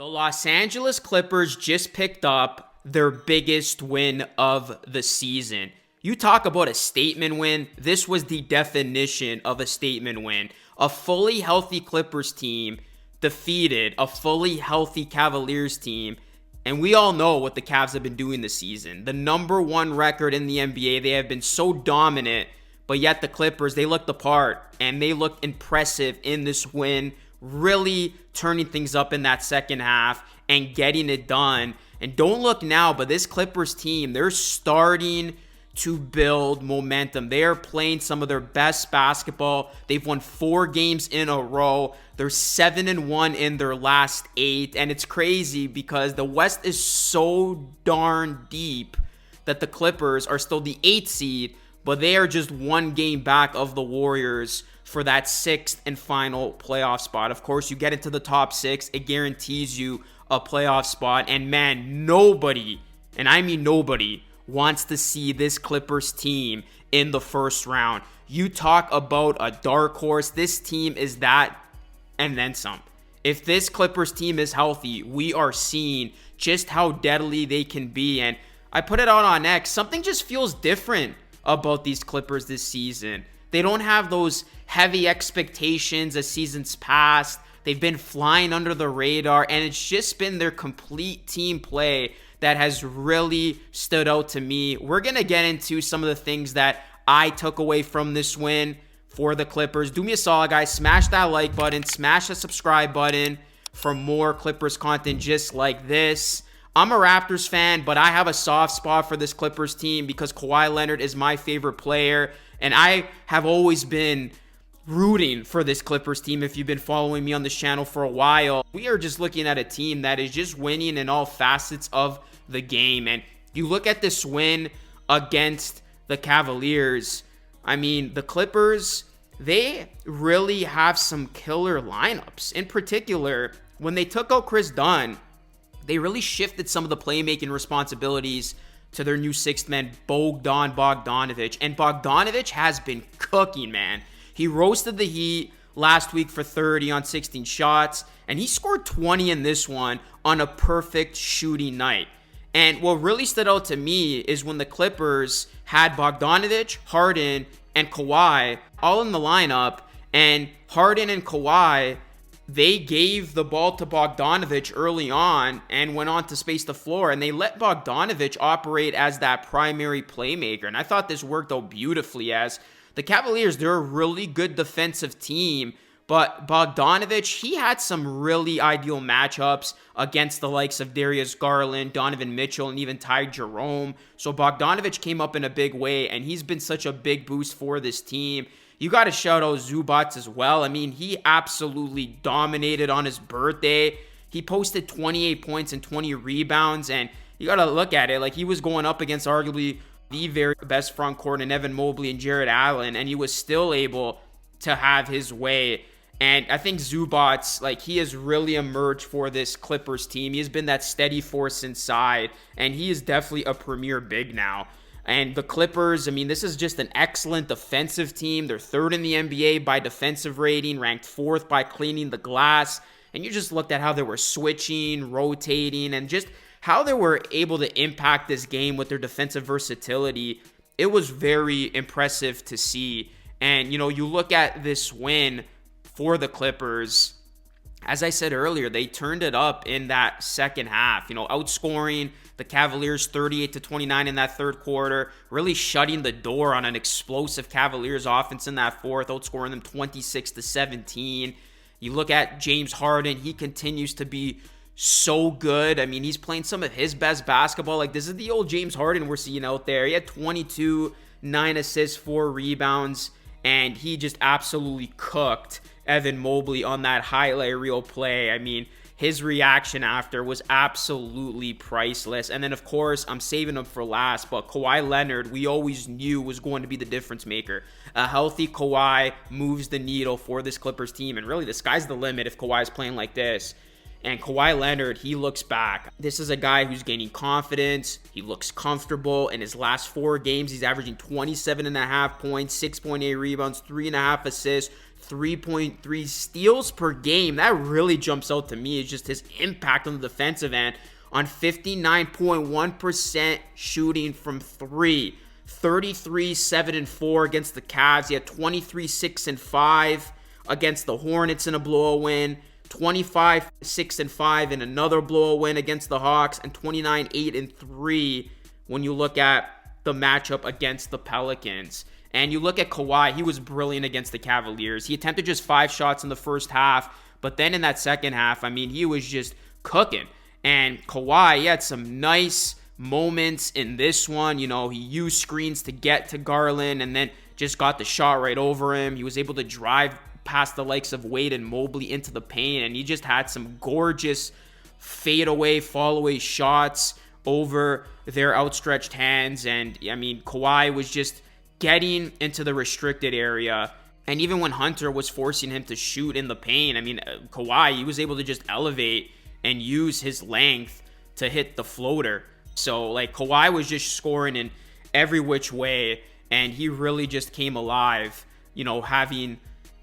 The Los Angeles Clippers just picked up their biggest win of the season. You talk about a statement win. This was the definition of a statement win. A fully healthy Clippers team defeated a fully healthy Cavaliers team. And we all know what the Cavs have been doing this season. The number one record in the NBA. They have been so dominant. But yet the Clippers, they looked the part. And they looked impressive in this win. Really turning things up in that second half and getting it done. And don't look now, but this Clippers team, they're starting to build momentum. They are playing some of their best basketball. They've won 4 games in a row. They're 7-1 in their last 8. And it's crazy because the West is so darn deep that the Clippers are still the 8th seed, but they are just 1 game back of the Warriors for that 6th and final playoff spot. Of course, you get into the top 6, it guarantees you a playoff spot. And man, nobody, and I mean nobody, wants to see this Clippers team in the first round. You talk about a dark horse. This team is that and then some. If this Clippers team is healthy, we are seeing just how deadly they can be. And I put it out on X. Something just feels different about these Clippers this season. They don't have those heavy expectations as seasons past. They've been flying under the radar, and it's just been their complete team play that has really stood out to me. We're going to get into some of the things that I took away from this win for the Clippers. Do me a solid, guys. Smash that like button. Smash the subscribe button for more Clippers content just like this. I'm a Raptors fan, but I have a soft spot for this Clippers team because Kawhi Leonard is my favorite player. And I have always been rooting for this Clippers team. If you've been following me on this channel for a while, we are just looking at a team that is just winning in all facets of the game. And you look at this win against the Cavaliers. I mean, the Clippers, they really have some killer lineups. In particular, when they took out Chris Dunn, they really shifted some of the playmaking responsibilities to their new 6th man, Bogdan Bogdanovic. And Bogdanovic has been cooking, man. He roasted the Heat last week for 30 on 16 shots, and he scored 20 in this one on a perfect shooting night. And what really stood out to me is when the Clippers had Bogdanovic, Harden, and Kawhi all in the lineup, and Harden and Kawhi, they gave the ball to Bogdanovic early on and went on to space the floor, and they let Bogdanovic operate as that primary playmaker. And I thought this worked out beautifully, as the Cavaliers, they're a really good defensive team, but Bogdanovic, he had some really ideal matchups against the likes of Darius Garland, Donovan Mitchell, and even Ty Jerome. So Bogdanovic came up in a big way, and he's been such a big boost for this team. You got to shout out Zubac as well. I mean, he absolutely dominated on his birthday. He posted 28 points and 20 rebounds, and you got to look at it. Like, he was going up against arguably the very best front court in Evan Mobley and Jarrett Allen, and he was still able to have his way. And I think Zubac, like, he has really emerged for this Clippers team. He has been that steady force inside, and he is definitely a premier big now. And the Clippers, I mean, this is just an excellent defensive team. They're 3rd in the NBA by defensive rating, ranked 4th by cleaning the glass. And you just looked at how they were switching, rotating, and just how they were able to impact this game with their defensive versatility. It was very impressive to see. And, you know, you look at this win for the Clippers, as I said earlier, they turned it up in that second half, you know, outscoring the Cavaliers 38-29 in that third quarter, really shutting the door on an explosive Cavaliers offense in that fourth, outscoring them 26-17. You look at James Harden, he continues to be so good. I mean, he's playing some of his best basketball. Like, this is the old James Harden we're seeing out there. He had 22, 9 assists, 4 rebounds, and he just absolutely cooked Evan Mobley on that highlight reel play. I mean, his reaction after was absolutely priceless. And then, of course, I'm saving him for last, but Kawhi Leonard, we always knew was going to be the difference maker. A healthy Kawhi moves the needle for this Clippers team, and really, the sky's the limit if Kawhi's playing like this. And Kawhi Leonard, he looks back. This is a guy who's gaining confidence. He looks comfortable. In his last 4 games, he's averaging 27.5 points, 6.8 rebounds, 3.5 assists, 3.3 steals per game. That really jumps out to me. It's just his impact on the defensive end on 59.1% shooting from three. 33, 7, and 4 against the Cavs. He had 23, 6, and 5 against the Hornets in a blowout win. 25, 6, and 5 in another blowout win against the Hawks. And 29, 8, and 3 when you look at the matchup against the Pelicans. And you look at Kawhi, he was brilliant against the Cavaliers. He attempted just 5 shots in the first half, but then in that second half, I mean, he was just cooking. And Kawhi, he had some nice moments in this one. You know, he used screens to get to Garland and then just got the shot right over him. He was able to drive past the likes of Wade and Mobley into the paint, and he just had some gorgeous fadeaway, fall-away shots over their outstretched hands. And, I mean, Kawhi was just getting into the restricted area. And even when Hunter was forcing him to shoot in the paint, I mean, Kawhi, he was able to just elevate and use his length to hit the floater. So, like, Kawhi was just scoring in every which way, and he really just came alive, you know, having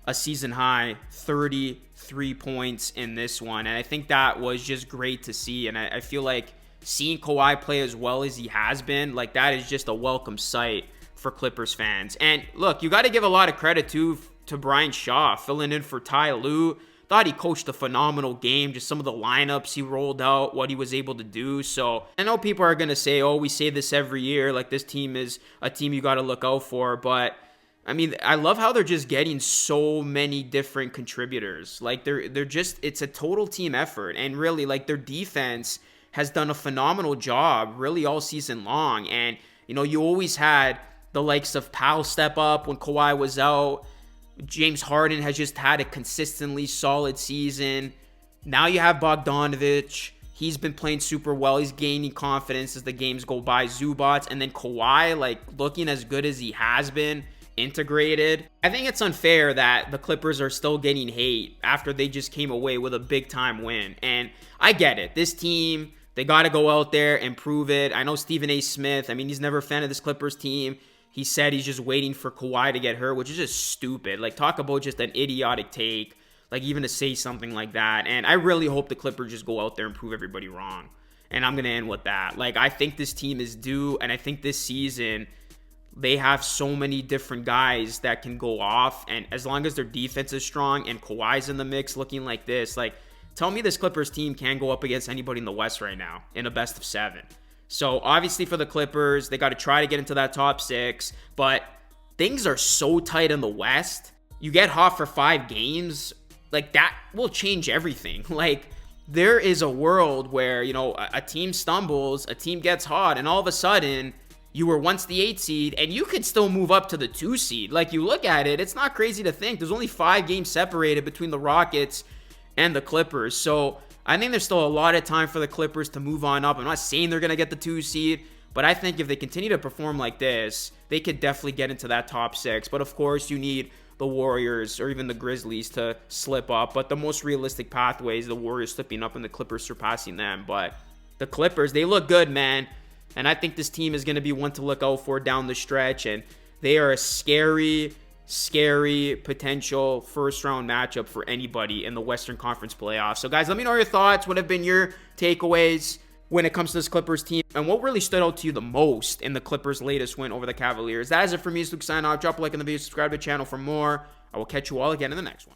a season high 33 points in this one. And I think that was just great to see. And I feel like seeing Kawhi play as well as he has been, like, that is just a welcome sight for Clippers fans. And look, you got to give a lot of credit to Brian Shaw filling in for Ty Lue. Thought he coached a phenomenal game, just some of the lineups he rolled out, what he was able to do. So I know people are going to say, oh, we say this every year, like this team is a team you got to look out for. But I mean, I love how they're just getting so many different contributors. Like they're just, it's a total team effort. And really, like, their defense has done a phenomenal job really all season long. And, you know, you always had the likes of Powell step up when Kawhi was out. James Harden has just had a consistently solid season. Now you have Bogdanović. He's been playing super well. He's gaining confidence as the games go by. Zubats, and then Kawhi, like, looking as good as he has been, integrated. I think it's unfair that the Clippers are still getting hate after they just came away with a big-time win. And I get it. This team, they got to go out there and prove it. I know Stephen A. Smith, I mean, he's never a fan of this Clippers team. He said he's just waiting for Kawhi to get hurt, which is just stupid. Like, talk about just an idiotic take, like, even to say something like that. And I really hope the Clippers just go out there and prove everybody wrong. And I'm going to end with that. Like, I think this team is due, and I think this season they have so many different guys that can go off. And as long as their defense is strong and Kawhi's in the mix looking like this, like, tell me this Clippers team can go up against anybody in the West right now in a best of 7. So obviously for the Clippers, they got to try to get into that top 6, but things are so tight in the West. You get hot for 5 games, like, that will change everything. Like, there is a world where, you know, a team stumbles, a team gets hot, and all of a sudden you were once the 8 seed and you could still move up to the 2 seed. Like, you look at it, it's not crazy to think there's only 5 games separated between the Rockets and the Clippers. So I think there's still a lot of time for the Clippers to move on up. I'm not saying they're going to get the 2 seed, but I think if they continue to perform like this, they could definitely get into that top 6. But of course, you need the Warriors or even the Grizzlies to slip up. But the most realistic pathway is the Warriors slipping up and the Clippers surpassing them. But the Clippers, they look good, man. And I think this team is going to be one to look out for down the stretch. And they are a scary potential first-round matchup for anybody in the Western Conference playoffs. So, guys, let me know your thoughts. What have been your takeaways when it comes to this Clippers team? And what really stood out to you the most in the Clippers' latest win over the Cavaliers? That is it for me. It's Luke signing off. Drop a like on the video. Subscribe to the channel for more. I will catch you all again in the next one.